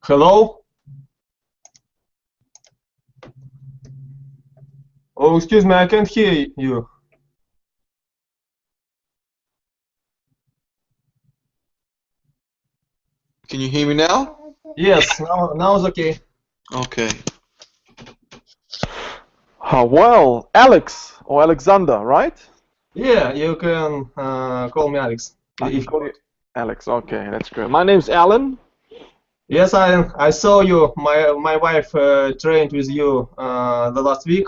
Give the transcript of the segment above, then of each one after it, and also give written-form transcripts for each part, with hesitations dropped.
Hello? Oh, excuse me, I can't hear you. Can you hear me now? Yes, now it's okay. Okay. Well, Alex or Alexander, right? Yeah, you can call me Alex I can if you call you want. Alex. Okay, that's great. My name's Alan. Yes, I saw you. My wife trained with you the last week,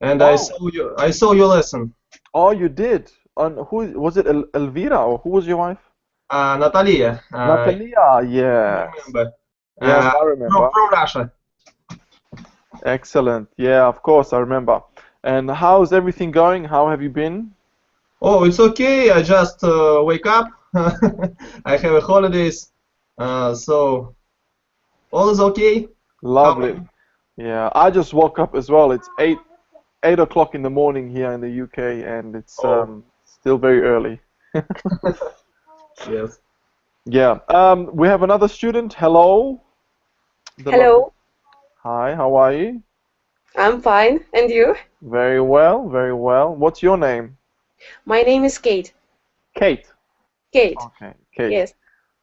and Oh, I saw your lesson. oh, you did. On who was it? Elvira or who was your wife? Natalia, Natalia. you Yes, remember? yes, Uh, I remember. from Russia. Excellent. Yeah, of course, I remember. And how's everything going? How have you been? Oh, it's okay. I just wake up. I have a holidays, so all is okay. How are Lovely. you? Yeah, I just woke up as well. It's eight o'clock in the morning here in the UK, and it's Oh, still very early. yes. Yeah. We have another student. Hello. The lovely. Hello, Hi, how are you? I'm fine. And you? Very well, very well. What's your name? My name is Kate. Kate. Kate, Okay, Kate. yes.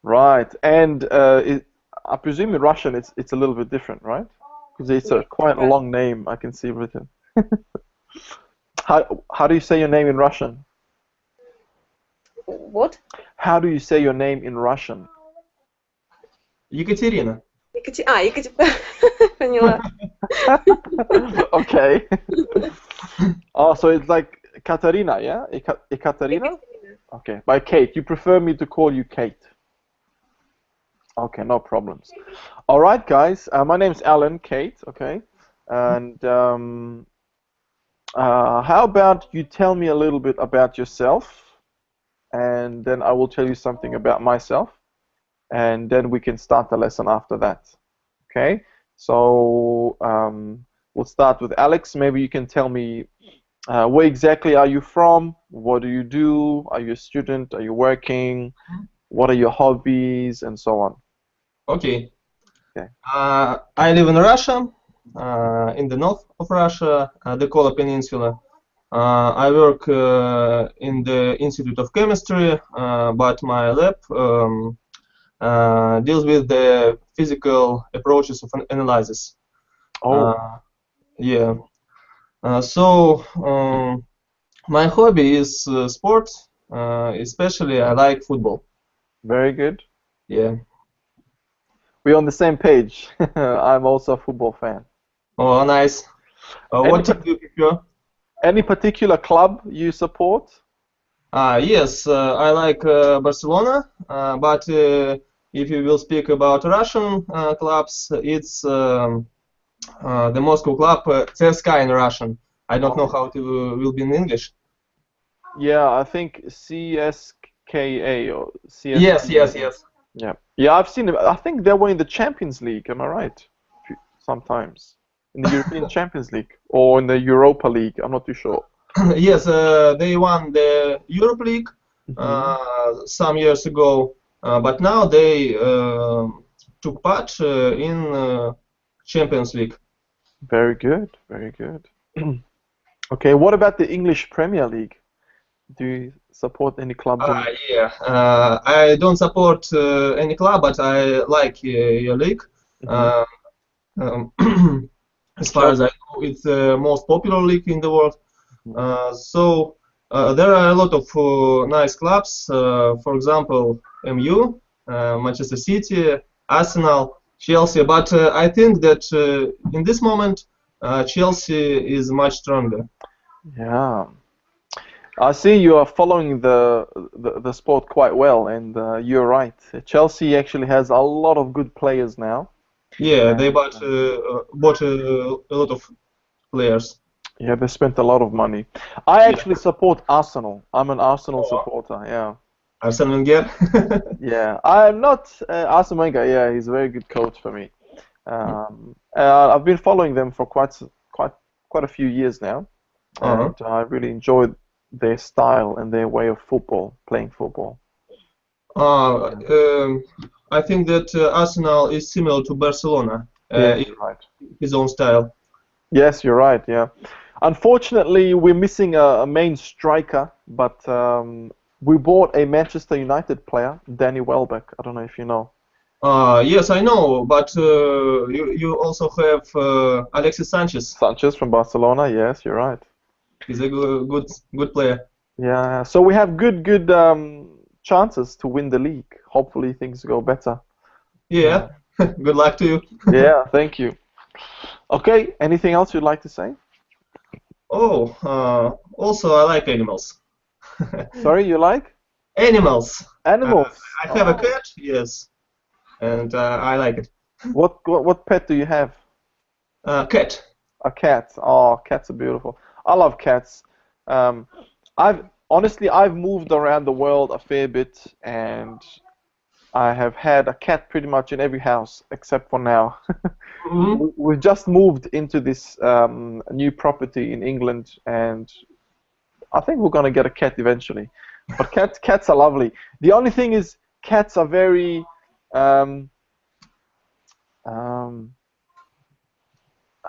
Right. And I presume in Russian it's a little bit different, right? Because it's a Yes, quite a long name I can see written. How do you say your name in Russian? What? How do you say your name in Russian? Екатерина. Поняла. Okay. Oh, so it's like Katarina, yeah? Ekaterina? Екатерина. Okay. By Kate. You prefer me to call you Kate? Okay, no problems. All right, guys. My name's Alan, Kate. Okay, and how about you tell me a little bit about yourself, and then I will tell you something about myself, and then we can start the lesson after that. Okay. So we'll start with Alex. Maybe you can tell me where exactly are you from? What do you do? Are you a student? Are you working? What are your hobbies, and so on. Okay. Okay. I live in Russia, in the north of Russia, the Kola Peninsula. I work in the Institute of Chemistry, but my lab deals with the physical approaches of analysis. Oh, Yeah. So my hobby is sports. Especially I like football. very good. Yeah. We're on the same page. I'm also a football fan. Oh, nice. Any What team do you prefer? any particular club you support? Yes, I like Barcelona, but if you will speak about Russian clubs, it's the Moscow club, CSKA in Russian. I don't know how it will be in English. Yeah, I think CSKA or Yes, yes, CSKA. yes. Yeah, yeah, I've seen it. I think they were in the Champions League. Am I right? Sometimes in the European Champions League or in the Europa League. I'm not too sure. Yes, they won the Europe League Hmm. some years ago, but now they took part in Champions League. Very good, very good. Okay, what about the English Premier League? Do you support any clubs in? Yeah, I don't support any club, but I like your league. Mhm. Uh, um, as far as I Chelsea. know, it's the most popular league in the world. Mhm. So there are a lot of nice clubs. For example, MU, Manchester City, Arsenal, Chelsea. But I think that in this moment, Chelsea is much stronger. Yeah. I see you are following the sport quite well, and you're right. Chelsea actually has a lot of good players now. Yeah, they And bought a lot of players. yeah, they spent a lot of money. I Yeah. actually support Arsenal. I'm an Arsenal Oh, supporter. Yeah. Arsene Wenger. Yeah. I'm not Arsene Wenger. Yeah, he's a very good coach for me. I've been following them for quite a few years now, Uh-huh. and I really enjoy their style and their way of playing football. I think that Arsenal is similar to Barcelona Yes, in you're right. his own style. Yes, you're right. Yeah. Unfortunately, we're missing a main striker, but we bought a Manchester United player, Danny Welbeck. I don't know if you know. Yes, I know, but you also have Alexis Sanchez. Sanchez from Barcelona. Yes, you're right. He's a good player. Yeah. So we have good chances to win the league. Hopefully things go better. Yeah. Good luck to you. Yeah. Thank you. Okay. Anything else you'd like to say? Oh, also I like animals. Sorry, you like Animals. animals? I have a Oh. cat, yes, and I like it. What pet do you have? Cat. A cat. Oh, cats are beautiful. I love cats. Um, I've moved around the world a fair bit, and I have had a cat pretty much in every house except for now. Hmm. We've just moved into this new property in England, and I think we're gonna get a cat eventually. But cats are lovely. The only thing is, cats are very um, um,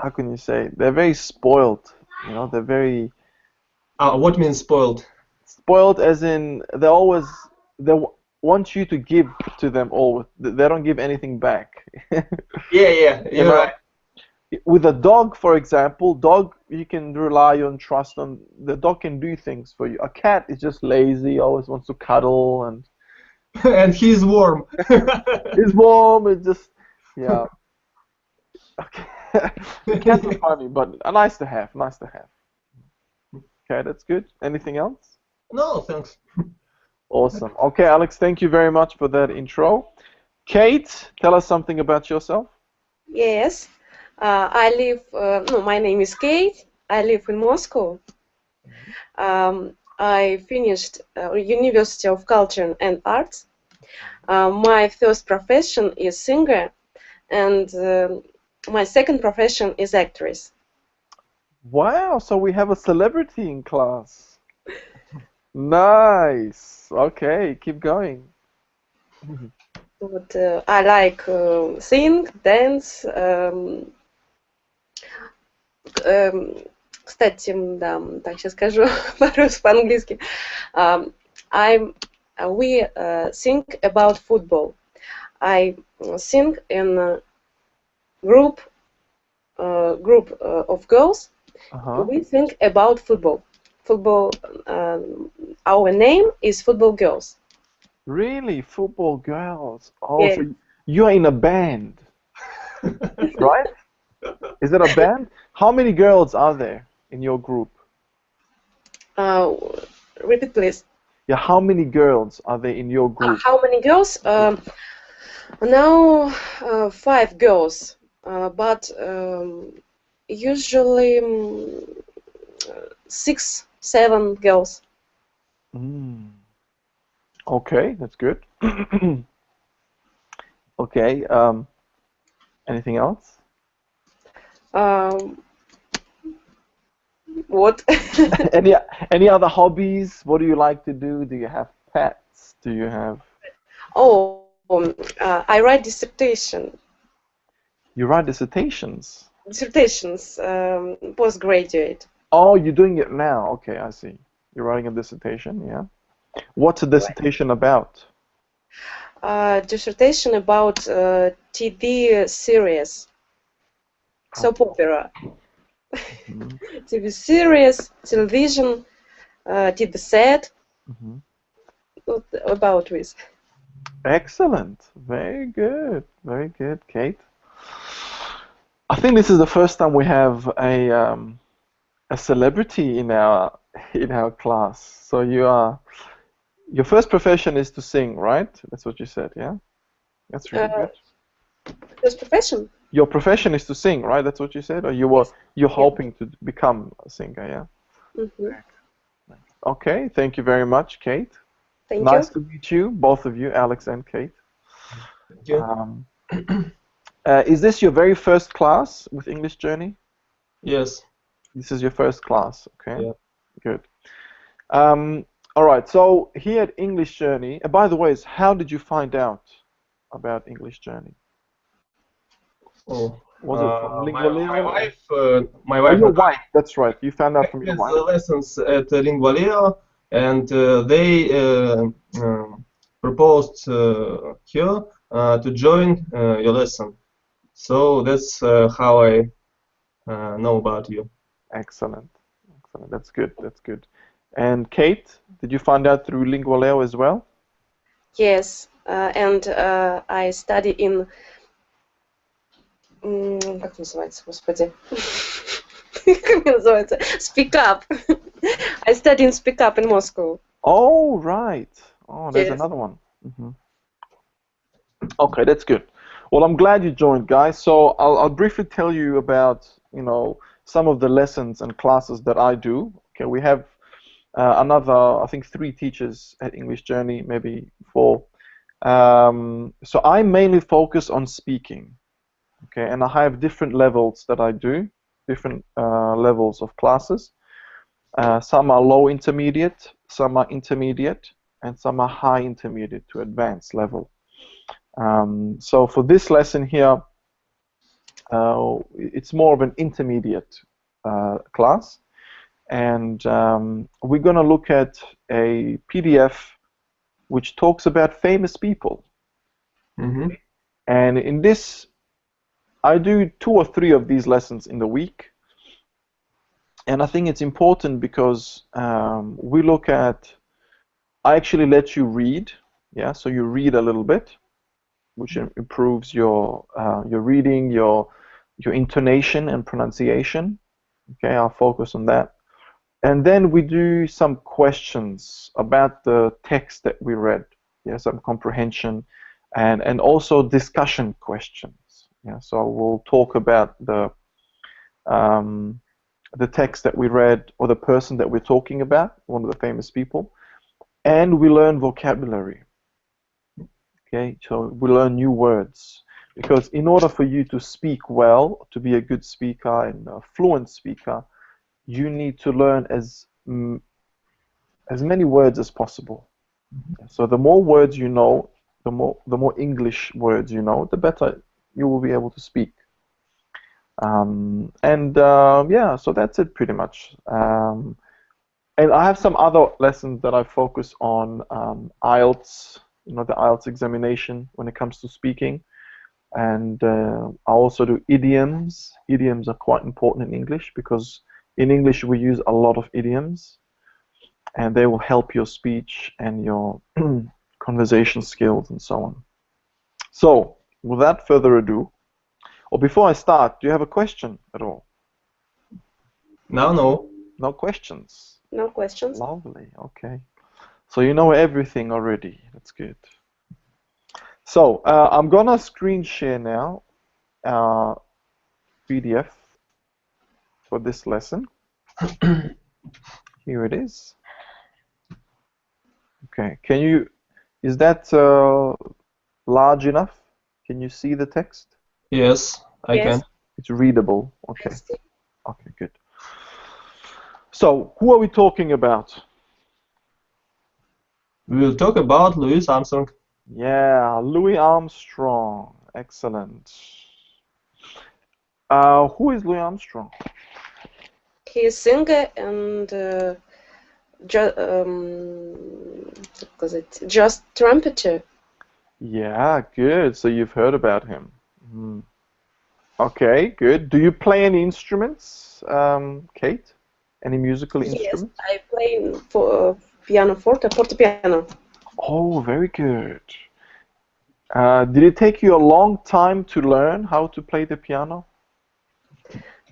how can you say? They're very spoiled. You know, they're very What means spoiled? spoiled, as in they want you to give to them all. They don't give anything back. Yeah, You you're know, right. with a dog, for example, dog you can rely on, trust on. The dog can do things for you. A cat is just lazy, always wants to cuddle, and And he's warm. his mom is just yeah. Okay. Cats are funny, but nice to have. Nice to have. Okay, that's good. Anything else? No, thanks. Awesome. Okay, Alex, thank you very much for that intro. Kate, tell us something about yourself. Yes. No, my name is Kate. I live in Moscow. I finished University of Culture and Arts. My first profession is singer, and my second profession is actress. Wow, so we have a celebrity in class. Nice. Okay, keep going. Вот, I like sing, dance. Кстати, да, так сейчас скажу по-английски. I'm, we sing about football. I sing in a group of girls. Uh-huh. We think about football. Football. Our name is Football Girls. Really? Football girls. Oh, Yeah. so you are in a band, right? Is it a band? How many girls are there in your group? Uh, Repeat, please. Yeah, how many girls are there in your group? How many girls? Now, 5 girls, but usually 6, 7 girls. Mm. Okay, that's good. Okay, anything else? Um, what? Any other hobbies? What do you like to do? Do you have pets? Do you have... Oh, I write dissertation. You write dissertations? Dissertations, postgraduate. Oh, you're doing it now. Okay, I see. You're writing a dissertation, yeah? What's a dissertation about? Dissertation about TV series, soap opera. Mhm. TV series, television, TV set. Mhm. What about this? Excellent. Very good. Very good, Kate. I think this is the first time we have a celebrity in our class. So your first profession is to sing, right? That's what you said, yeah? That's really good. First profession? Your profession is to sing, right? That's what you said? Or you're hoping to become a singer, yeah? Mm-hmm. Okay, thank you very much, Kate. Thank Nice you. to meet you, both of you, Alex and Kate. Thank you. Is this your very first class with English Journey? Yes. This is your first class, okay? Yeah. Good. All right. So here at English Journey, and by the way, how did you find out about English Journey? Oh, Was it from my Lingualeo? wife, my Oh, wife your and wife. That's right. You found out from I your has wife. lessons at Lingualeo, and they proposed her to join your lesson. So that's how I know about you. Excellent. Excellent. That's good. That's good. And Kate, did you find out through Lingualeo as well? Yes, and I study in... Как называется, господи? Как называется? Speak Up. I study in Speak Up in Moscow. Oh, right. Oh, there's Yes. another one. Okay, that's good. Well, I'm glad you joined, guys. So I'll briefly tell you about, some of the lessons and classes that I do. Okay, we have another, I think, 3 teachers at English Journey, maybe 4. So I mainly focus on speaking. Okay, and I have different levels that I do, different levels of classes. Some are low intermediate, some are intermediate, and some are high intermediate to advanced level. So for this lesson here, it's more of an intermediate class, and we're going to look at a PDF which talks about famous people. Mm-hmm. And in this, I do 2 or 3 of these lessons in the week. And I think it's important because we look at, I actually let you read, yeah, so you read a little bit, which improves your reading, your intonation and pronunciation. Okay, I'll focus on that. And then we do some questions about the text that we read, yeah, some comprehension, and also discussion questions. Yeah, so we'll talk about the text that we read or the person that we're talking about, one of the famous people, and we learn vocabulary. Okay, so we learn new words, because in order for you to speak well, to be a good speaker and a fluent speaker, you need to learn as many words as possible. So the more words you know, the more English words you know, the better you will be able to speak. Yeah, so that's it pretty much. And I have some other lessons that I focus on IELTS, the IELTS examination when it comes to speaking. And I also do idioms. Idioms are quite important in English because in English we use a lot of idioms, and they will help your speech and your conversation skills and so on. So, without further ado, or before I start, do you have a question at all? No. No questions? No questions. Lovely, okay. So you know everything already, that's good. So, I'm gonna screen share now PDF for this lesson. Here it is. Okay, is that large enough? Can you see the text? Yes, I Yes. can. It's readable, okay. Yes. Okay, good. So, who are we talking about? We will talk about Louis Armstrong. Yeah, Louis Armstrong. Excellent. Who is Louis Armstrong? He is singer and just trumpeter. Yeah, good. So you've heard about him. Okay, good. Do you play any instruments, Kate? Any musical instruments? Yes, I play for piano fortepiano. Oh, very good. Did it take you a long time to learn how to play the piano?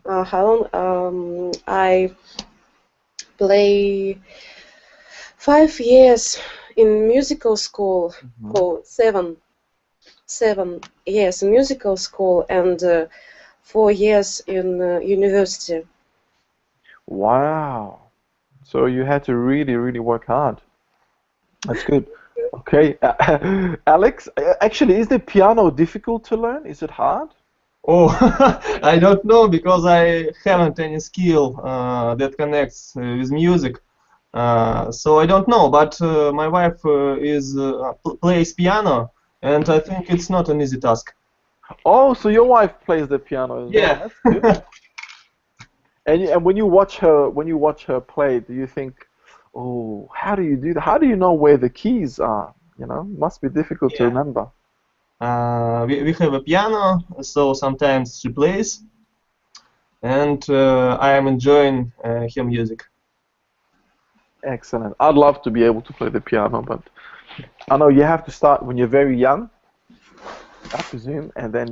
How long? I play 5 years in musical school. Oh, 7 years in musical school and 4 years in university. Wow. So you had to really, really work hard. That's good. Okay. Alex, actually, is the piano difficult to learn? Is it hard? Oh, I don't know because I haven't any skill that connects with music. So I don't know, but my wife plays piano, and I think it's not an easy task. Oh, so your wife plays the piano as well. Yeah. That's good. And when you watch her play, do you think, oh, how do you do that? How do you know where the keys are? You know, must be difficult to Yeah. remember. We have a piano, so sometimes she plays, and I am enjoying her music. Excellent. I'd love to be able to play the piano, but I know you have to start when you're very young, I presume, and then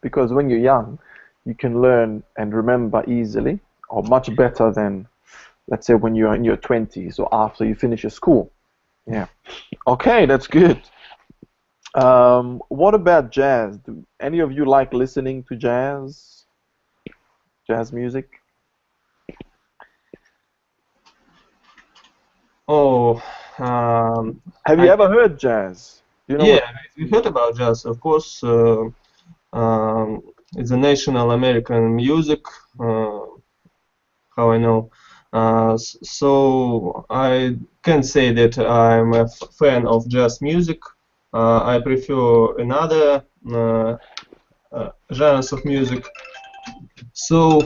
because when you're young, you can learn and remember easily, or much better than, let's say, when you're in your 20s or after you finish your school. Yeah. Okay, that's good. What about jazz? Do any of you like listening to jazz music? Oh, Have you ever heard jazz? Do you know yeah, what? we heard about jazz, of course. It's a national American music. How I know. So I can say that I'm a fan of jazz music. I prefer another genres of music. So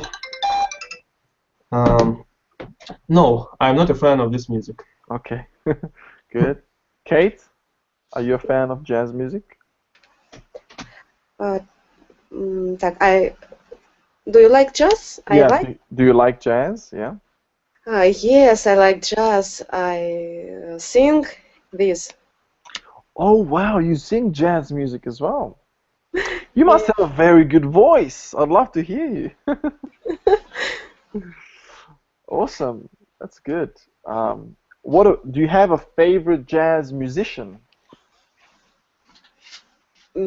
no, I'm not a fan of this music. Okay, good. Kate, are you a fan of jazz music? Так, do you like jazz? I Yeah. like. Do you like jazz? Yeah. Yes, I like jazz. I sing this. Oh wow, you sing jazz music as well. You must Yeah. have a very good voice. I'd love to hear you. Awesome. That's good. Do you have a favorite jazz musician?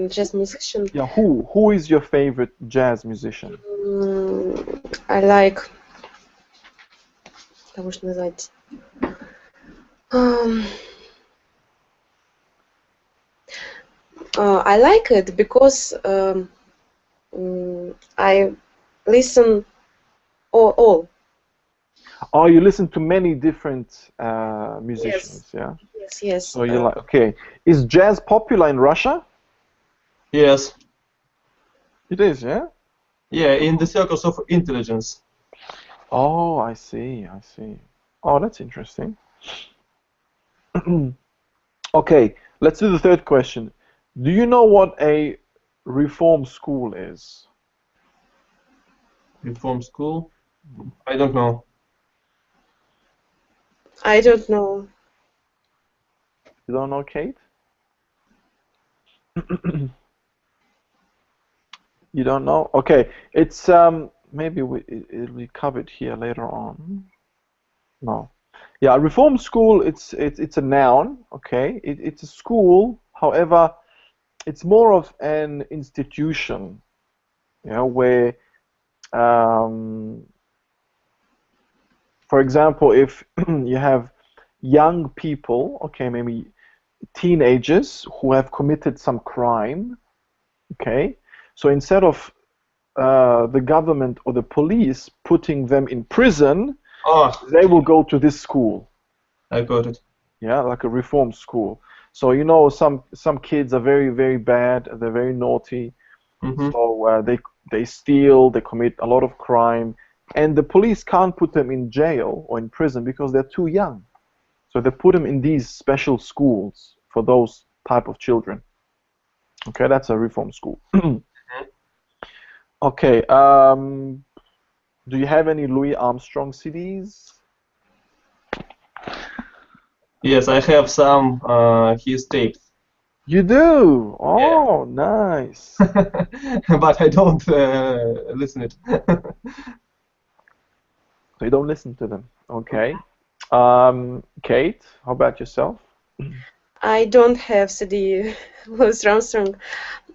Jazz musician. Yeah, who is your favorite jazz musician? I like. Кого ж назвать? Um, I like it because I listen all. Oh, you listen to many different musicians, yeah? Yes. So you like, okay. Is jazz popular in Russia? Yes, It is, yeah? yeah, in the circles of intelligence. Oh, I see, I see. Oh, that's interesting. Okay, let's do the third question. Do you know what a reform school is? Reform school? I don't know. I don't know. You don't know, Kate? You don't know? Okay, it's maybe it'll be covered here later on. No. Yeah, a reform school, it's a noun, okay? It's a school, however, it's more of an institution, you know, where for example, if you have young people, okay, maybe teenagers who have committed some crime, okay, so instead of the government or the police putting them in prison, Oh, they will go to this school, I got it. yeah, like a reform school. So you know, some kids are very, very bad, they're very naughty, Mm-hmm. so they steal, they commit a lot of crime, and the police can't put them in jail or in prison because they're too young. So they put them in these special schools for those type of children. Okay, that's a reform school. Okay, do you have any Louis Armstrong CDs? Yes, I have some his tapes. You do? Oh, nice. But I don't listen it. So you don't listen to them. Okay. Kate, how about yourself? I don't have CD Louis Armstrong.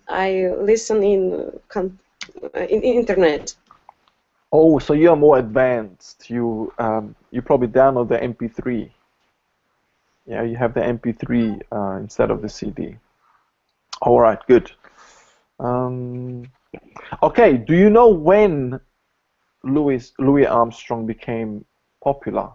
I listen in internet. Oh, so you're more advanced. You probably download the MP3. Yeah, you have the MP3 instead of the CD. All right, good. Okay, do you know when Louis Armstrong became popular?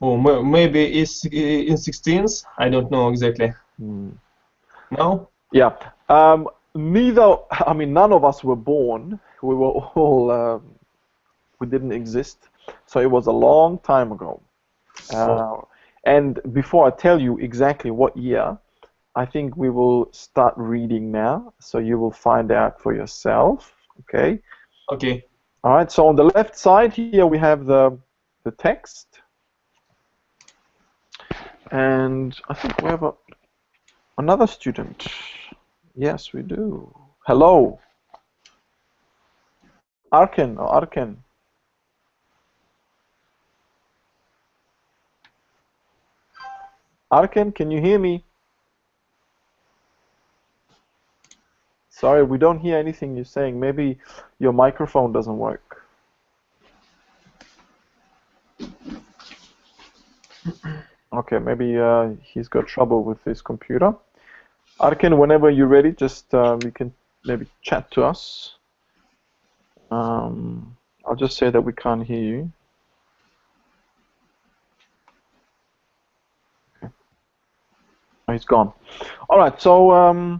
Oh, maybe it's in 16th. I don't know exactly. No? Yeah. Neither. I mean, none of us were born. We were all. We didn't exist. So it was a long time ago. And before I tell you exactly what year, I think we will start reading now. So you will find out for yourself. Okay. Okay. All right. So on the left side here we have the text. And I think we have another student. Yes, we do. Hello. Arken or Arken. Arken, can you hear me? Sorry, we don't hear anything you're saying. Maybe your microphone doesn't work. Okay, maybe he's got trouble with his computer. Arken, whenever you're ready, just you can maybe chat to us. I'll just say that we can't hear you. Okay. Oh, he's gone. All right, so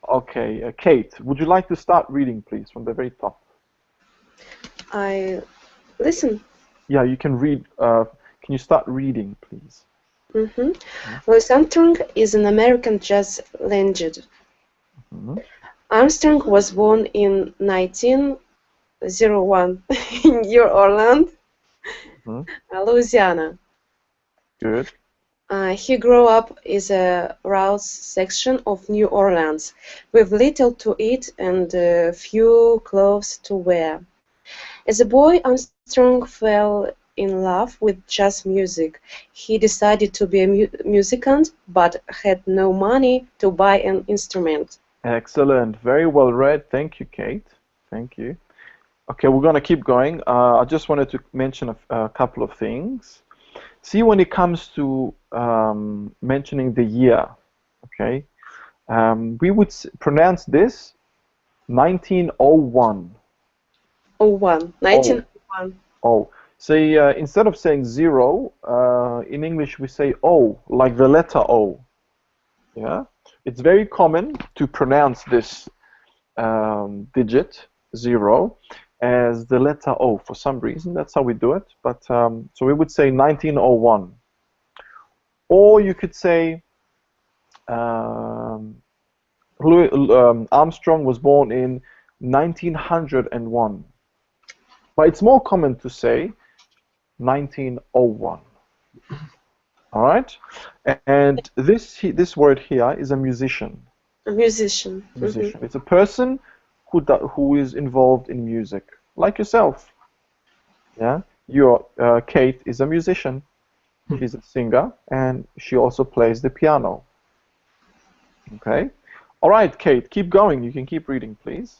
okay, Kate, would you like to start reading, please, from the very top? I listen. Yeah, you can read. Can you start reading, please? Louis Armstrong is an American jazz legend. Armstrong was born in 1901 in New Orleans, Louisiana. Good. He grew up in a rural section of New Orleans, with little to eat and few clothes to wear. As a boy, Armstrong fell in love with jazz music. He decided to be a musician, but had no money to buy an instrument. Excellent. Very well read. Thank you, Kate. Thank you. Okay, we're going to keep going. I just wanted to mention a couple of things. See, when it comes to mentioning the year, okay, we would pronounce this 1901. 1901. Oh. See, instead of saying 0, in English we say O, like the letter O. Yeah? It's very common to pronounce this digit, 0, as the letter O for some reason. That's how we do it. But so we would say 1901. Or you could say Armstrong was born in 1901. But it's more common to say 1901. All right? And this word here is a musician. A musician. Musician. It's a person who is involved in music, like yourself. Yeah. Kate is a musician. She's a singer, and she also plays the piano. Okay. All right, Kate, keep going. You can keep reading, please.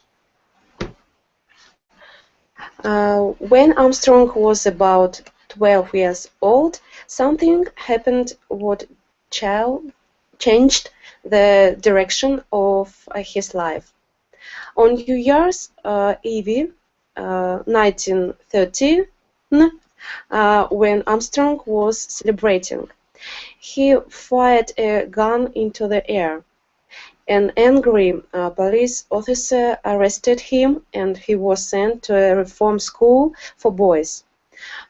When Armstrong was about 12 years old, something happened what changed the direction of his life. On New Year's Eve, 1913, when Armstrong was celebrating, he fired a gun into the air. An angry police officer arrested him, and he was sent to a reform school for boys.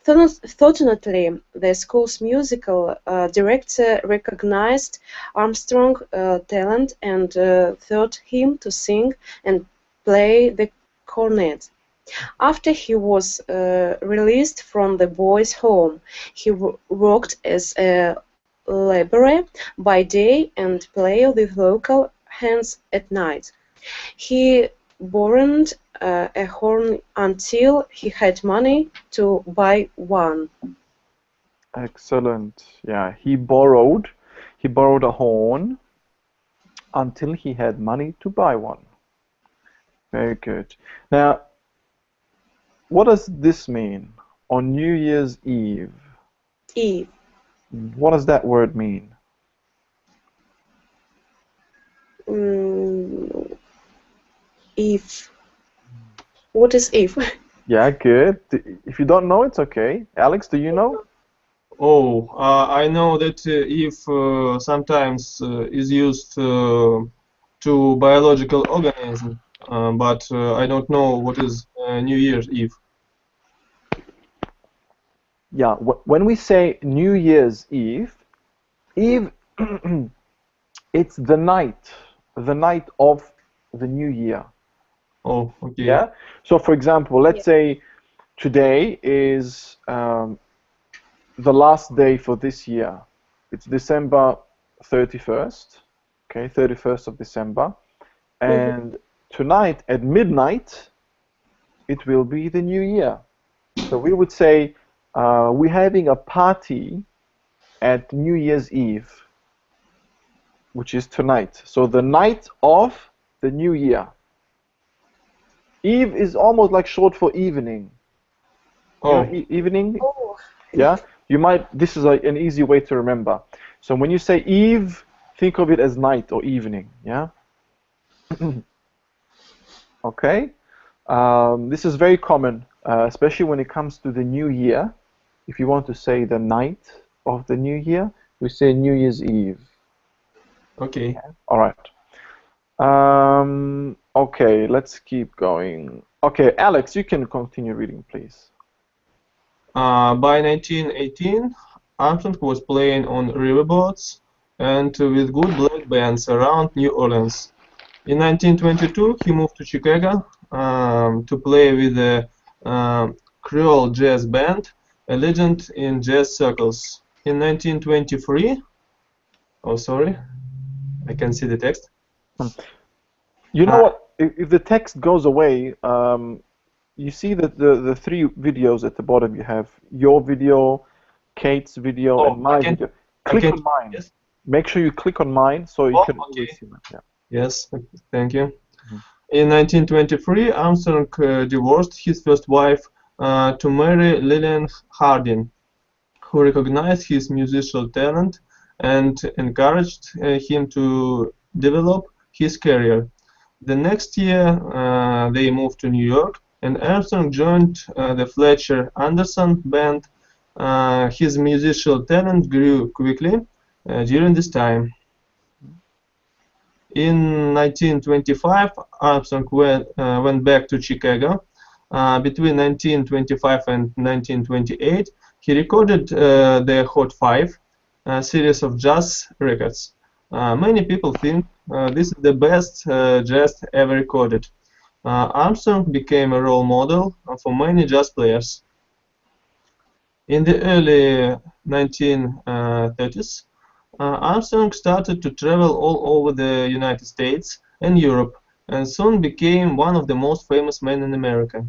Fortunately, the school's musical director recognized Armstrong's talent and taught him to sing and play the cornet. After he was released from the boys' home, he worked as a laborer by day and played with local hands at night. He borrowed a horn until he had money to buy one. Excellent. Yeah, he borrowed a horn until he had money to buy one. Very good. Now, what does this mean? On New Year's Eve. Eve. What does that word mean? Eve. What is Eve? Yeah, good. If you don't know, it's okay. Alex, do you know? Oh, I know that if sometimes is used to biological organism, but I don't know what is New Year's Eve. Yeah, when we say New Year's Eve, Eve, it's the night of the new year. Oh, okay. Yeah. So, for example, let's say today is the last day for this year. It's December 31st. Okay, 31st of December. And tonight at midnight, it will be the new year. So we would say we're having a party at New Year's Eve, which is tonight. So the night of the new year. Eve is almost like short for evening. You know, Oh, evening? Oh, Yeah? You might, this is an easy way to remember. So when you say Eve, think of it as night or evening. Yeah? Okay? This is very common, especially when it comes to the new year. If you want to say the night of the new year, we say New Year's Eve. okay. All right. Okay, let's keep going. Okay, Alex, you can continue reading, please. By 1918, Armstrong was playing on riverboats and with good black bands around New Orleans. In 1922, he moved to Chicago to play with the Creole Jazz Band, a legend in jazz circles. In 1923, oh sorry, I can see the text. You know Uh, what? If the text goes away, you see that the three videos at the bottom you have your video, Kate's video, oh, and my video. I Click can, on mine. yes. Make sure you click on mine so you Oh, can okay. always see mine. Yeah. Yes, thank you. Mhm. In 1923, Armstrong divorced his first wife to marry Lillian Hardin, who recognized his musical talent and encouraged him to develop his career. The next year, they moved to New York, and Armstrong joined the Fletcher Anderson band. His musical talent grew quickly during this time. In 1925, Armstrong went back to Chicago. Between 1925 and 1928, he recorded the Hot Five, a series of jazz records. Many people think this is the best jazz ever recorded. Armstrong became a role model for many jazz players. In the early 1930s, Armstrong started to travel all over the United States and Europe, and soon became one of the most famous men in America.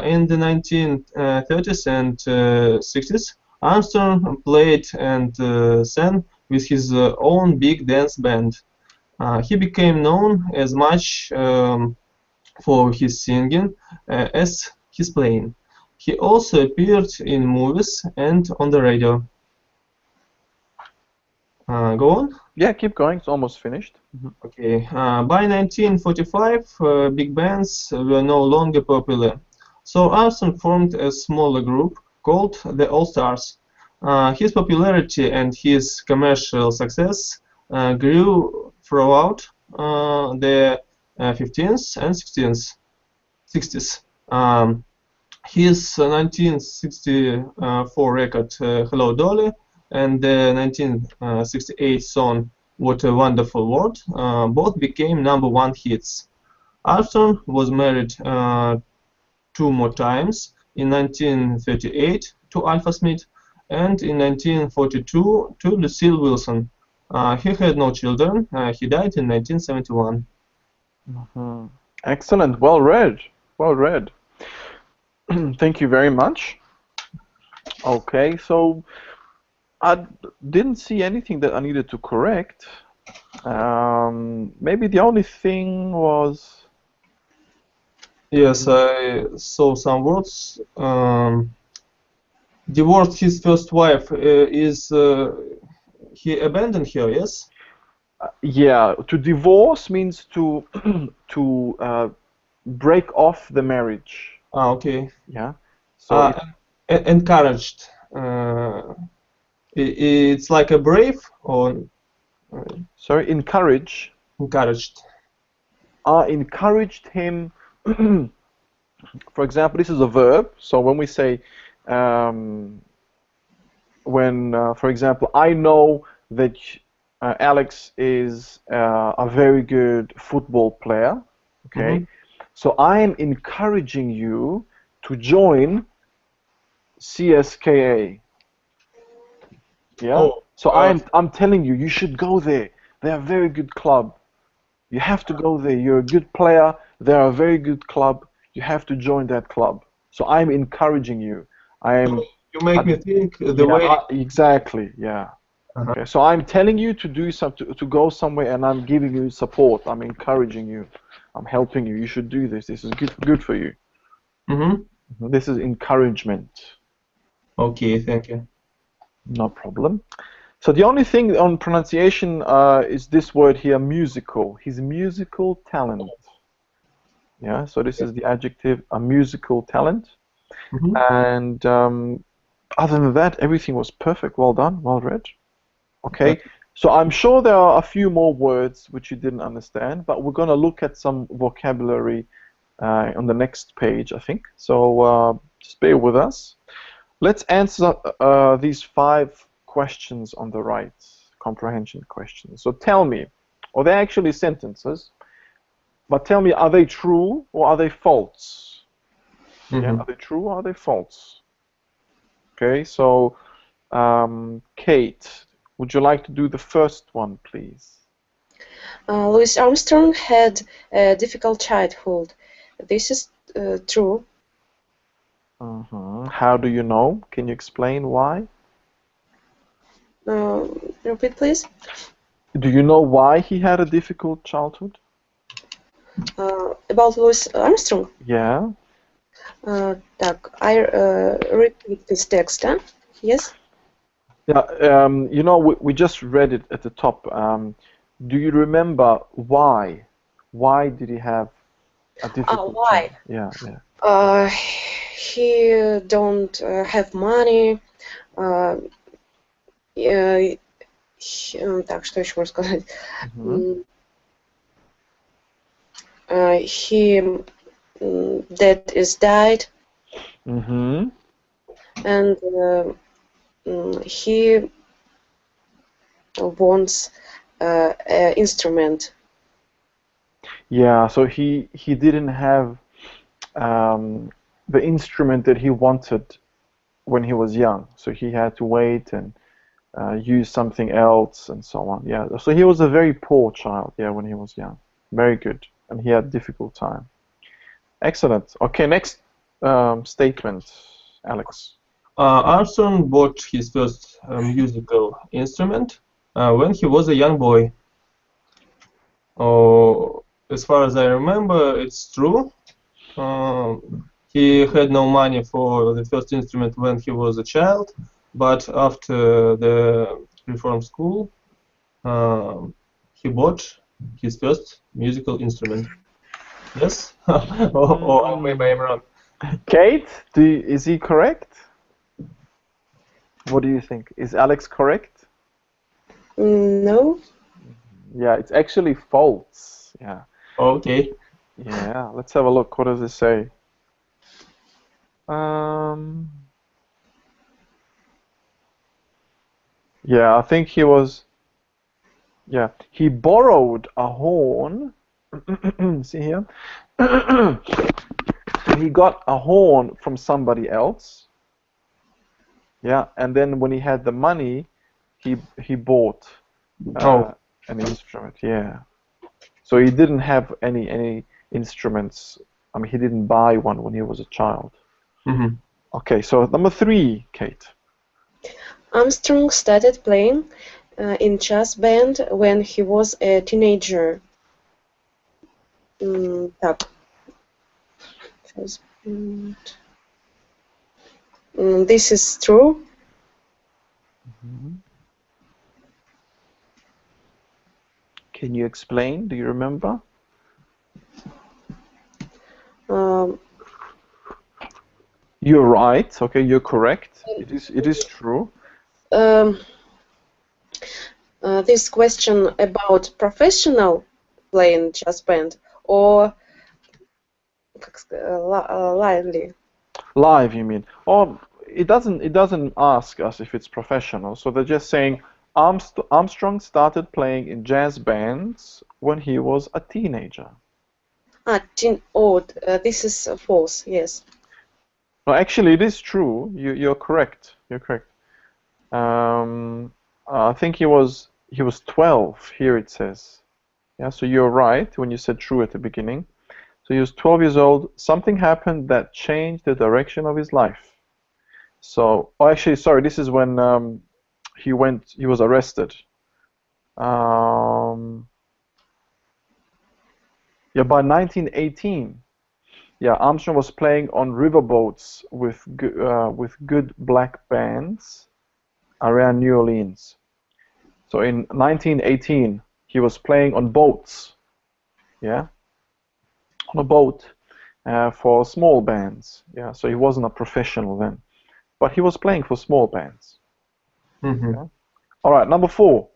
In the 1930s and 60s, Armstrong played and sang with his own big dance band. He became known as much for his singing as his playing. He also appeared in movies and on the radio. Go on. Yeah, keep going. It's almost finished. Okay. By 1945, big bands were no longer popular, so Armstrong formed a smaller group called the All Stars. His popularity and his commercial success grew throughout the 15th and 16th 60s. His 1964 record, Hello Dolly, and the 1968 song, What a Wonderful World, both became #1 hits. Armstrong was married two more times, in 1938 to Alpha Smith and in 1942 to Lucille Wilson. He had no children. He died in 1971. Excellent. Well read. Well read. Thank you very much. Okay, so I didn't see anything that I needed to correct. Maybe the only thing was Yes, I saw some words. Divorced his first wife. He abandoned her? Yes. yeah, to divorce means to to break off the marriage. Ah, okay. Yeah. So Encouraged. Uh, It's like a brave or Sorry, encourage. encouraged. I encouraged him. For example, this is a verb. So when we say, for example, I know that Alex is a very good football player. Okay, Mhm. so I am encouraging you to join CSKA. Yeah. Oh, So I'm telling you, you should go there. They're a very good club. You have to go there. You're a good player. They're a very good club. You have to join that club. So I'm encouraging you. I am. you make me think the Yeah, way. exactly. Yeah. Uh-huh. Okay. So I'm telling you to do something, to go somewhere, and I'm giving you support. I'm encouraging you. I'm helping you. You should do this. This is good for you. Mhm. This is encouragement. Okay, thank you. No problem. So the only thing on pronunciation is this word here, musical. His musical talent. Yeah, so this is the adjective, a musical talent. Mhm. And other than that, everything was perfect. Well done, well read. Okay, so I'm sure there are a few more words which you didn't understand, but we're going to look at some vocabulary on the next page, I think. So just bear with us. Let's answer these 5 questions on the right, comprehension questions. So tell me, or they're actually sentences, but tell me, are they true or are they false? Yeah, are they true or are they false? Okay, so Kate, would you like to do the first one, please? Louis Armstrong had a difficult childhood. This is true. How do you know? Can you explain why? Repeat, please. Do you know why he had a difficult childhood? About Louis Armstrong. Yeah. Так, I repeat this text, huh? Yes? Yeah, you know, we just read it at the top. Do you remember why? Why did he have a difficult Why? child? Yeah, yeah. He don't have money. Так, что еще можно сказать? He that is died, and he wants an instrument. Yeah, so he didn't have the instrument that he wanted when he was young. So he had to wait and use something else and so on. Yeah, so he was a very poor child, yeah, when he was young. Very good. And he had a difficult time. Excellent. Okay, next statement, Alex. Armstrong bought his first musical instrument when he was a young boy. Oh, as far as I remember, it's true. He had no money for the first instrument when he was a child, but after the reform school, he bought his first musical instrument. Yes? or maybe I'm wrong. Kate, is he correct? What do you think? Is Alex correct? No. Yeah, it's actually false. Yeah. Okay. Yeah, let's have a look. What does it say? Yeah, I think he was. Yeah, he borrowed a horn. See here? He got a horn from somebody else. Yeah, and then when he had the money, he bought an instrument. Yeah. So he didn't have any instruments. I mean, he didn't buy one when he was a child. Mm-hmm. Okay, so number 3, Kate. Armstrong started playing in jazz band when he was a teenager. Так. Jazz band. This is true. Can you explain? Do you remember? You're right. Okay, you're correct. It is true. um, this question about professional playing jazz band or lively? Live, you mean? Or it doesn't ask us if it's professional. So they're just saying Armstrong started playing in jazz bands when he was a teenager. This is false. Yes. No, actually, it is true. You're correct. You're correct. I think he was 12. Here it says. Yeah, so you're right when you said true at the beginning. So he was 12 years old. Something happened that changed the direction of his life. So, oh, actually, sorry. This is when he was arrested. Yeah, by 1918. Yeah, Armstrong was playing on riverboats with good black bands around New Orleans. So in 1918, he was playing on boats. Yeah, on a boat for small bands. Yeah, so he wasn't a professional then, but he was playing for small bands. Mm-hmm. Yeah? All right, number 4.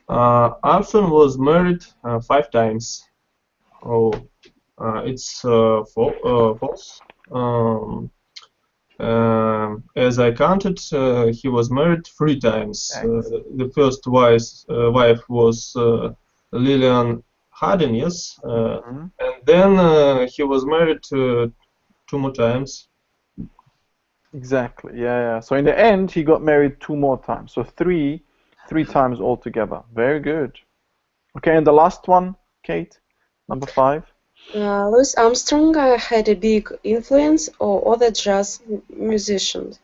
Armstrong was married 5 times. Oh, it's false. As I counted, he was married 3 times. The first wife was Lillian Hardin, yes, and then he was married 2 more times. Exactly. Yeah. So in the end, he got married 2 more times. So three times altogether. Very good. Okay, and the last one, Kate, number 5. Louis Armstrong had a big influence on other jazz musicians.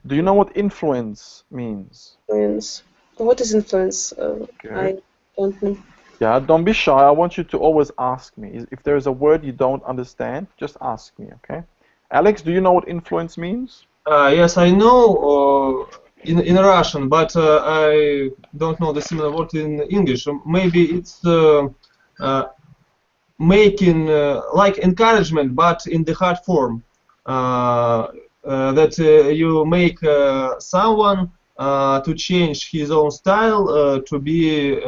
Do you know what influence means? Influence. What is influence? I don't know. Yeah, don't be shy. I want you to always ask me. If there is a word you don't understand, just ask me, okay? Alex, do you know what influence means? Yes, I know in Russian, but I don't know the similar word in English. Maybe it's making like encouragement, but in the hard form. That you make someone to change his own style to be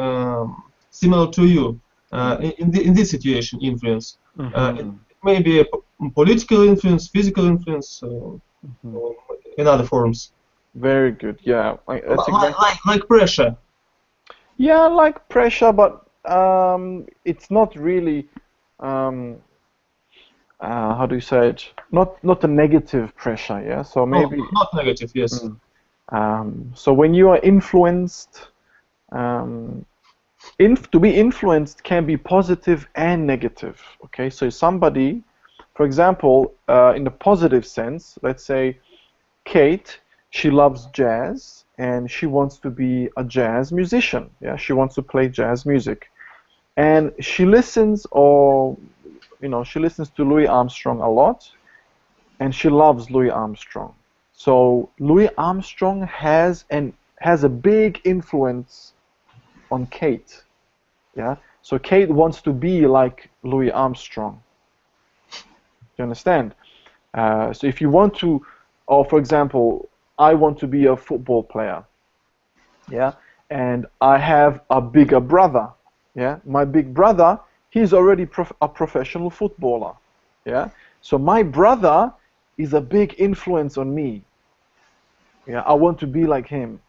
similar to you. In this situation, influence. It may be a political influence, physical influence, in other forms. Very good. Yeah, that's like pressure. Yeah, like pressure, but it's not really. How do you say it? Not a negative pressure. Yeah. So maybe not negative. Yes. So when you are influenced, to be influenced can be positive and negative. Okay. So somebody, for example, in the positive sense, let's say Kate, she loves jazz and she wants to be a jazz musician. Yeah, she wants to play jazz music, and she listens, she listens to Louis Armstrong a lot, and she loves Louis Armstrong. So Louis Armstrong has a big influence on Kate. Yeah, so Kate wants to be like Louis Armstrong. Do you understand? So if you want to, or for example, I want to be a football player. Yeah, and I have a bigger brother. Yeah, my big brother, he's already a professional footballer. Yeah, so my brother is a big influence on me. Yeah, I want to be like him.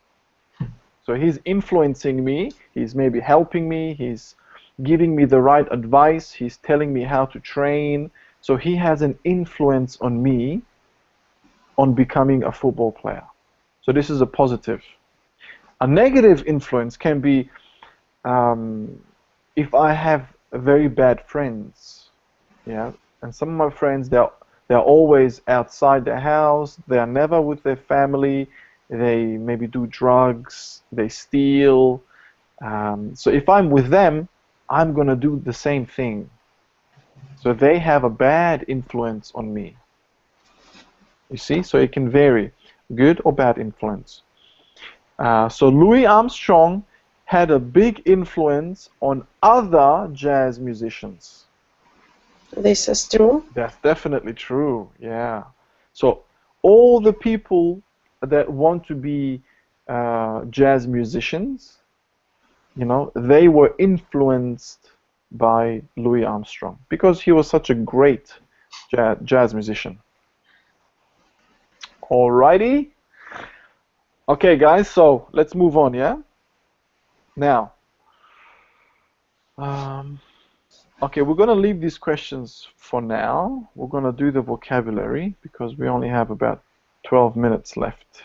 So he's influencing me. He's maybe helping me. He's giving me the right advice. He's telling me how to train. So he has an influence on me on becoming a football player. So this is a positive. A negative influence can be if I have very bad friends, yeah, and some of my friends, they're always outside the house. They are never with their family. They maybe do drugs. They steal. So if I'm with them, I'm gonna do the same thing. So they have a bad influence on me. You see, so it can vary, good or bad influence. So Louis Armstrong had a big influence on other jazz musicians. This is true. That's definitely true, yeah. So all the people that want to be jazz musicians, you know, they were influenced by Louis Armstrong because he was such a great jazz musician. Alrighty. Okay, guys, so let's move on, yeah? Now, okay, we're going to leave these questions for now. We're going to do the vocabulary because we only have about 12 minutes left.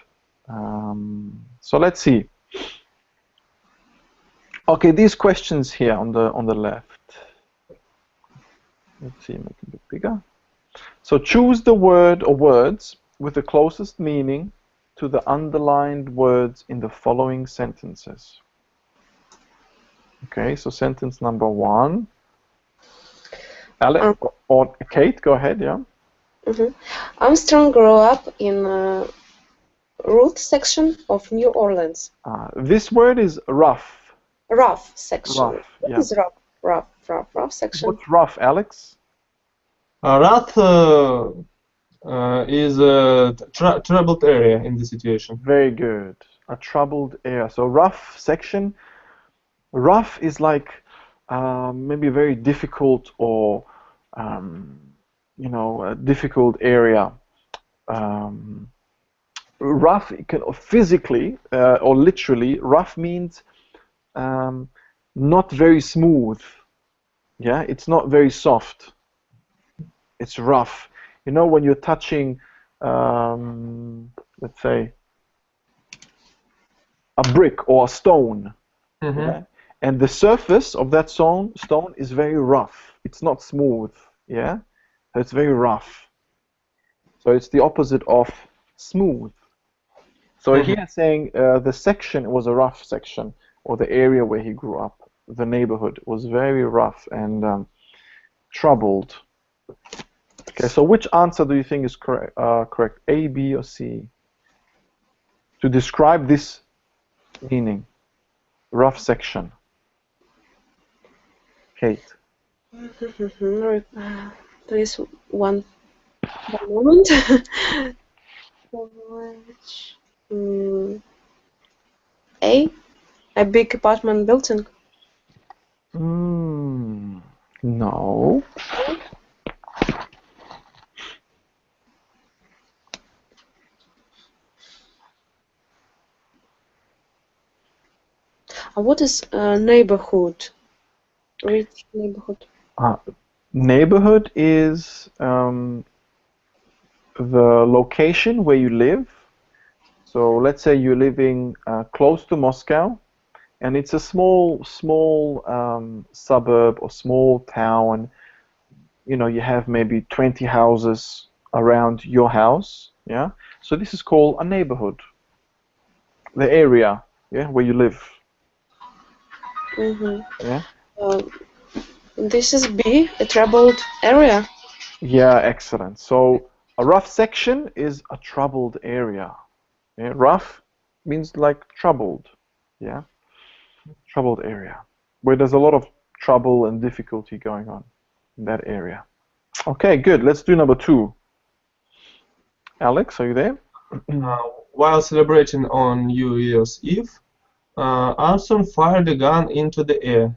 So let's see. Okay, these questions here on the left. Let's see, make it a bit bigger. So choose the word or words with the closest meaning to the underlined words in the following sentences. Okay, so sentence number 1. Alex or Kate, go ahead, yeah. Armstrong grew up in rural section of New Orleans. This word is rough. Rough section. Rough, What yeah. is rough section? What's rough, Alex? Rough is a troubled area in the situation. Very good. A troubled area. So rough section. Rough is like maybe a very difficult or you know, a difficult area. Rough can physically or literally, rough means not very smooth. Yeah, it's not very soft. It's rough. You know, when you're touching, let's say, a brick or a stone, yeah? And the surface of that stone is very rough. It's not smooth. Yeah, so it's very rough. So it's the opposite of smooth. So here saying the section was a rough section, or the area where he grew up, the neighborhood was very rough and troubled. Okay, so which answer do you think is correct? Correct, A, B, or C? To describe this meaning, rough section. Kate. Please, one moment. A big apartment building. No. What is neighborhood? Which neighborhood? Neighborhood is the location where you live. So let's say you're living close to Moscow, and it's a small suburb or small town. You know, you have maybe 20 houses around your house. Yeah. So this is called a neighborhood. The area, yeah, where you live. Yeah. This is B, a troubled area. Yeah, excellent. So a rough section is a troubled area. Yeah? Rough means like troubled. Yeah, troubled area where there's a lot of trouble and difficulty going on in that area. Okay, good. Let's do number 2. Alex, are you there? While celebrating on New Year's Eve, Armstrong fired a gun into the air.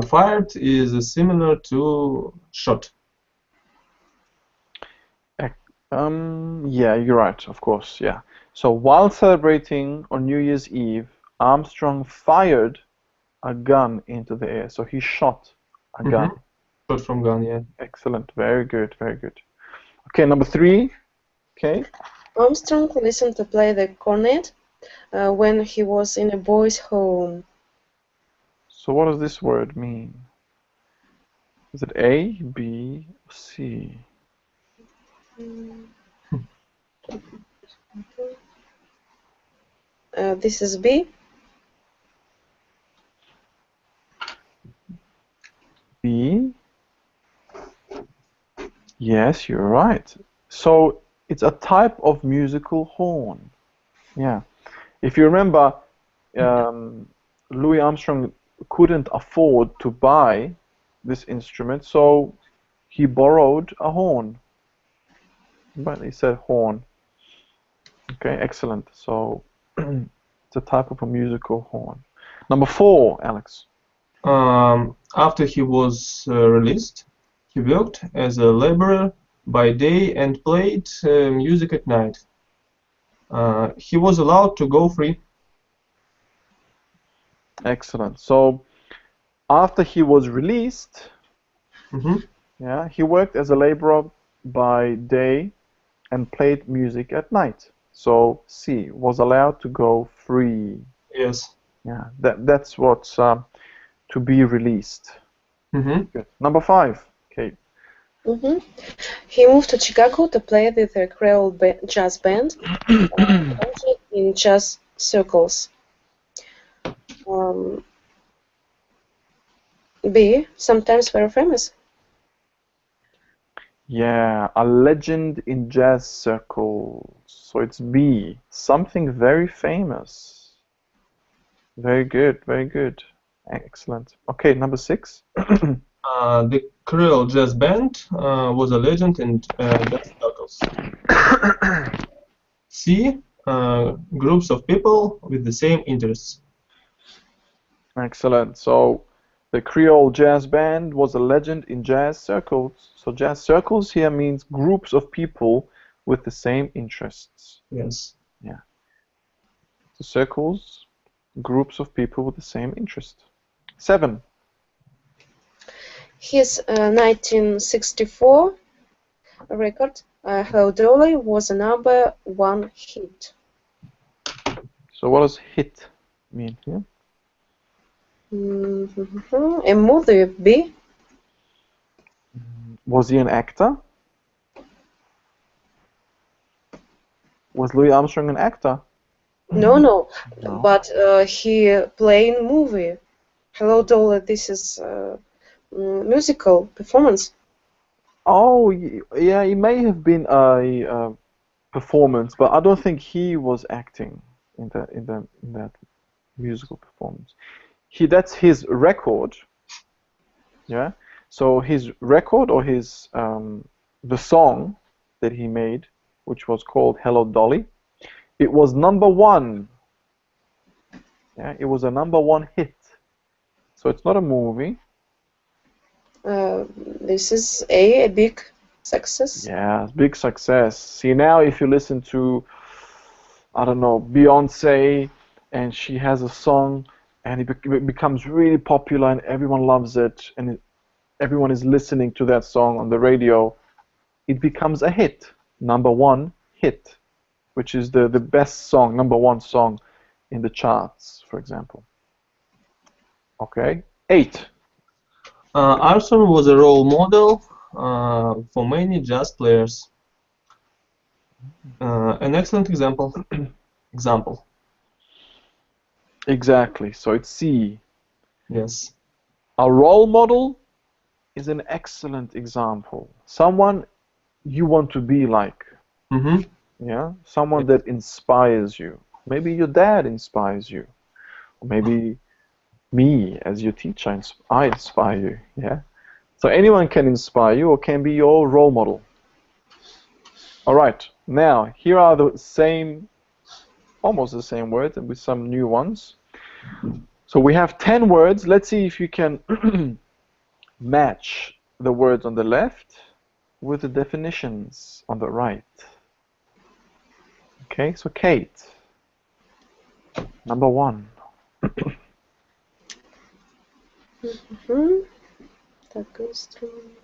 Fired is similar to shot. Yeah, you're right, of course, yeah. So while celebrating on New Year's Eve, Armstrong fired a gun into the air. So he shot a gun. Shot from gun, yeah. Excellent, very good, very good. Okay, number 3. Okay. Armstrong listened to play the cornet when he was in a boy's home. So what does this word mean? Is it A, B, or C? This is B. B. Yes, you're right. So it's a type of musical horn. Yeah. If you remember, Louis Armstrong couldn't afford to buy this instrument, so he borrowed a horn. But he said horn. Okay, excellent. So it's a type of a musical horn. Number 4, Alex. After he was released, he worked as a laborer by day and played music at night. He was allowed to go free. Excellent. So after he was released, yeah, he worked as a laborer by day and played music at night. So C, was allowed to go free. Yes. Yeah, that's what's to be released. Good. Number 5, Kate. He moved to Chicago to play with a Creole jazz band in jazz circles. B, sometimes very famous. Yeah, a legend in jazz circles. So it's B, something very famous. Very good, very good. Excellent. Okay, number 6. The Creole jazz band was a legend in jazz circles. C, groups of people with the same interests. Excellent. So the Creole jazz band was a legend in jazz circles. So jazz circles here means groups of people with the same interests. Yes. Yeah. So circles, groups of people with the same interest. 7. His 1964 record, Hello Dolly, was a #1 hit. So what does hit mean here? A movie, B. Was he an actor? Was Louis Armstrong an actor? No. But he played movie. Hello Dolly, this is musical performance. Oh, yeah, it may have been a performance, but I don't think he was acting in that musical performance. That's his record. Yeah. So his record or his the song that he made, which was called Hello Dolly, it was #1. Yeah, it was a #1 hit. So it's not a movie. This is a big success. Yeah, big success. See, now if you listen to, I don't know, Beyonce, and she has a song, and it becomes really popular, and everyone loves it, and everyone is listening to that song on the radio, it becomes a hit, #1 hit, which is the best song, #1 song in the charts, for example. Okay, 8. Armstrong was a role model for many jazz players. An excellent example. Exactly. So it's C. Yes. A role model is an excellent example. Someone you want to be like. Yeah. Someone that inspires you. Maybe your dad inspires you. Or maybe me as your teacher, I inspire you. Yeah. So anyone can inspire you or can be your role model. All right. Now here are the same, almost the same words, and with some new ones. So we have 10 words. Let's see if you can match the words on the left with the definitions on the right. Okay, so Kate, #1. Так, instrument.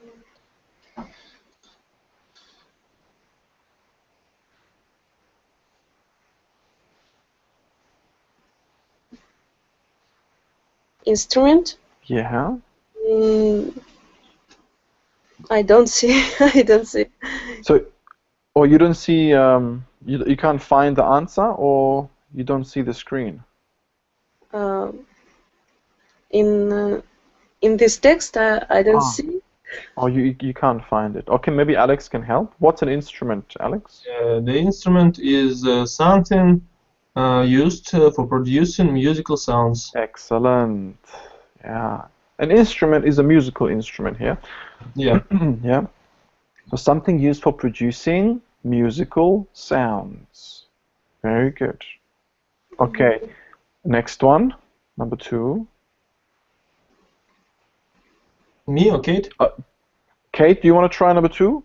Instrument? Yeah. I don't see. I don't see. So, or you don't see, you can't find the answer, or you don't see the screen? In this text, I don't see. Oh, you can't find it. Okay, maybe Alex can help. What's an instrument, Alex? The instrument is something used for producing musical sounds. Excellent. Yeah. An instrument is a musical instrument here. Yeah. Yeah. So something used for producing musical sounds. Very good. Okay. Next one. Number 2. Me or Kate? Kate, do you want to try number 2?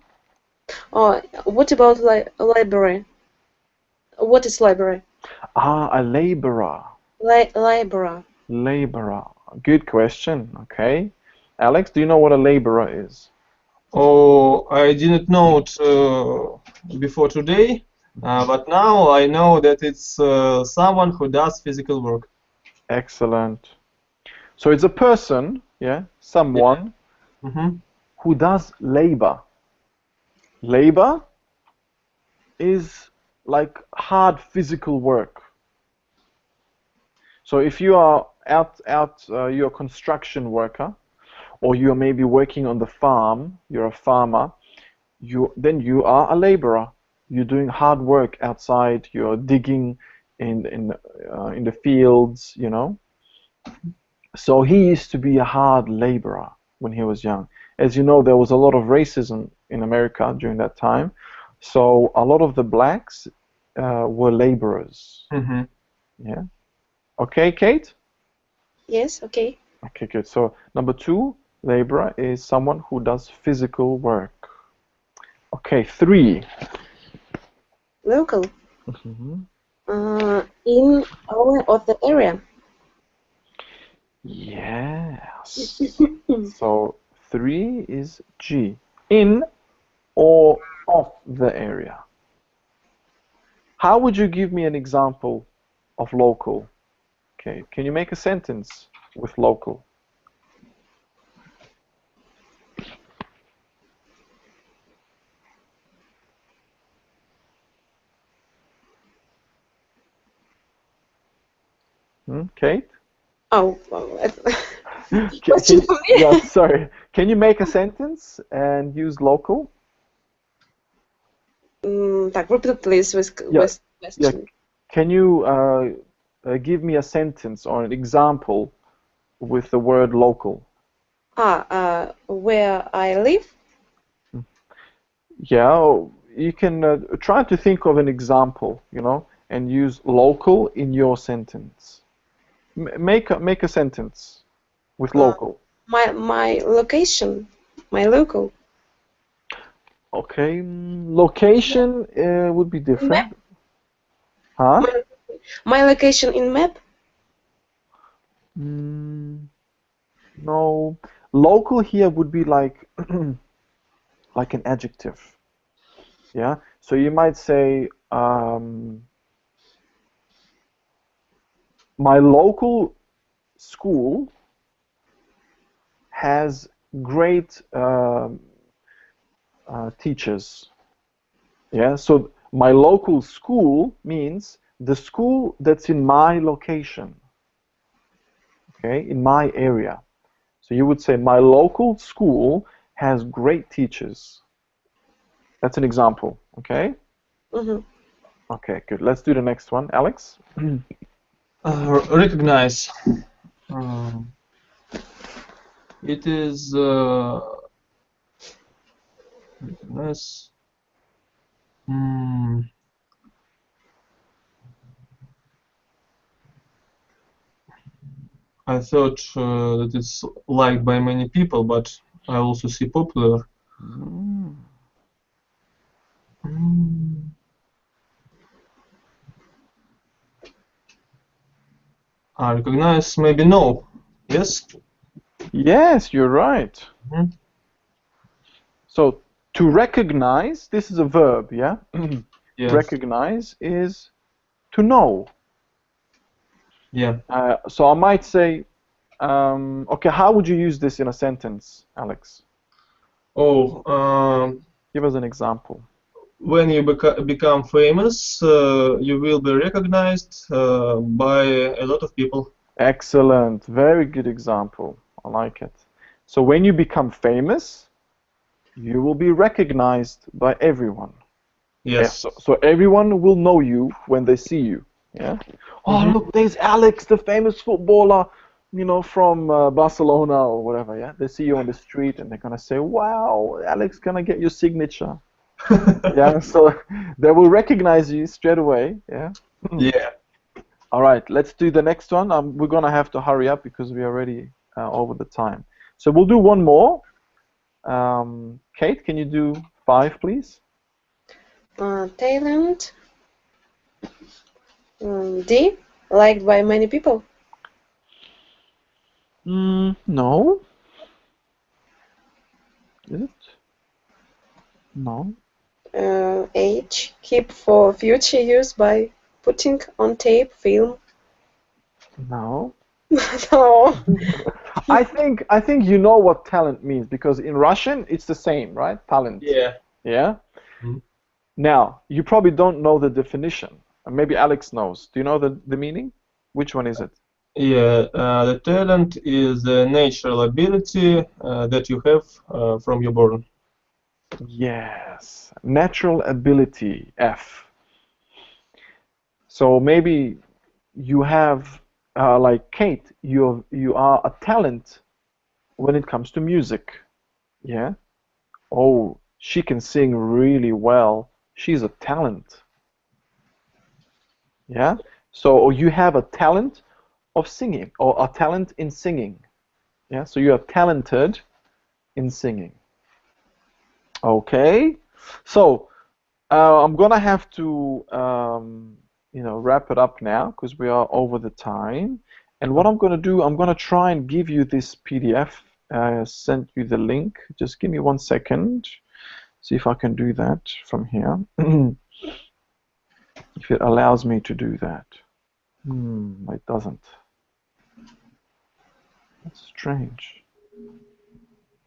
Oh, what about library? What is library? A laborer. Library. Laborer. Good question. Okay. Alex, do you know what a laborer is? Oh, I didn't know it before today, but now I know that it's someone who does physical work. Excellent. So it's a person, yeah, someone Mm-hmm. who does labor. Labor is like hard physical work. So if you are you're a construction worker, or you're maybe working on the farm, you're a farmer, then you are a laborer. You're doing hard work outside. You're digging in the fields, you know. So he used to be a hard laborer when he was young. As you know, there was a lot of racism in America during that time. So a lot of the blacks were laborers. Mm-hmm. Yeah. Okay, Kate? Yes, okay. Okay, good. So number 2, laborer is someone who does physical work. Okay, 3. Local. Mhm. In or the area. Yes. So 3 is G. In or of the area. How would you give me an example of local? Okay, can you make a sentence with local? Kate? Oh, well, Can, question for me. yeah, sorry. Can you make a sentence and use local? Так, repeat please with Yeah, yeah. question. Can you give me a sentence or an example with the word local? Where I live? Yeah, you can try to think of an example, you know, and use local in your sentence. Make a sentence with local. My location. My local. Okay, location would be different. Map. Huh? My location in map? No. Local here would be like like an adjective. Yeah. So you might say my local school has great teachers. Yeah. So my local school means the school that's in my location. Okay, in my area. So you would say my local school has great teachers. That's an example. Okay. Mm-hmm. Okay, good. Let's do the next one. Alex? Recognize. It is recognize. I thought that it's liked by many people, but I also see popular. I recognize, maybe no. Yes? Yes, you're right. Mhm. So to recognize, this is a verb, yeah? Yeah. Recognize is to know. Yeah. So I might say, okay, how would you use this in a sentence, Alex? Oh, Give us an example. when you become famous, you will be recognized by a lot of people. Excellent. Very good example. I like it. So when you become famous, you will be recognized by everyone. Yes. So everyone will know you when they see you. Yeah. Oh, look, there's Alex, the famous footballer. from Barcelona or whatever, yeah, they see you on the street and they're gonna say, "Wow, Alex, can I get your signature?" Yeah, so they will recognize you straight away. Yeah. Yeah. All right, let's do the next one. We're gonna have to hurry up because we're already over the time. So we'll do one more. Kate, can you do 5, please? Talent. D. Liked by many people. No. Is it? No. H. Keep for future use by putting on tape, film. No. No. I think you know what talent means because in Russian it's the same, right? Talent. Yeah. Yeah. Mhm. Now you probably don't know the definition. Maybe Alex knows. Do you know the meaning? Which one is it? Yeah. The talent is a natural ability that you have from your born. Yes. Natural ability. F. So maybe you have, like Kate, you are a talent when it comes to music. Yeah. Oh, she can sing really well. She's a talent. Yeah. So, or you have a talent of singing, or a talent in singing. Yeah. So you are talented in singing. Okay. So I'm gonna have to, wrap it up now because we are over the time. And what I'm gonna do, I'm gonna try and give you this PDF. Sent you the link. Just give me 1 second. See if I can do that from here. If it allows me to do that. It doesn't. That's strange.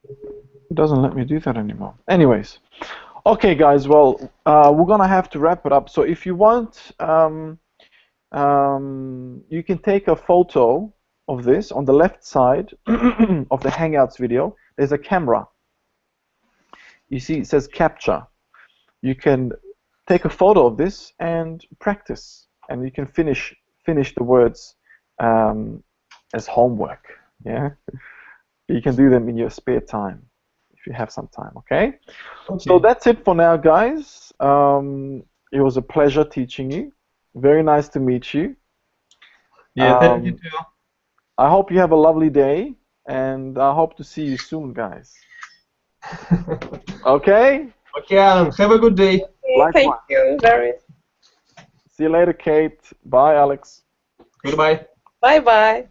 It doesn't let me do that anymore. Anyways, okay, guys. Well, we're gonna have to wrap it up. So if you want, you can take a photo of this. On the left side of the Hangouts video, there's a camera. You see, it says capture. You can take a photo of this and practice, and you can finish the words as homework. Yeah, you can do them in your spare time if you have some time. Okay. So that's it for now, guys. It was a pleasure teaching you. Very nice to meet you. Yeah. Thank you too. I hope you have a lovely day, and I hope to see you soon, guys. Okay? Okay, Alan. Have a good day. Thank you very. See you later, Kate. Bye, Alex. Goodbye. Bye bye.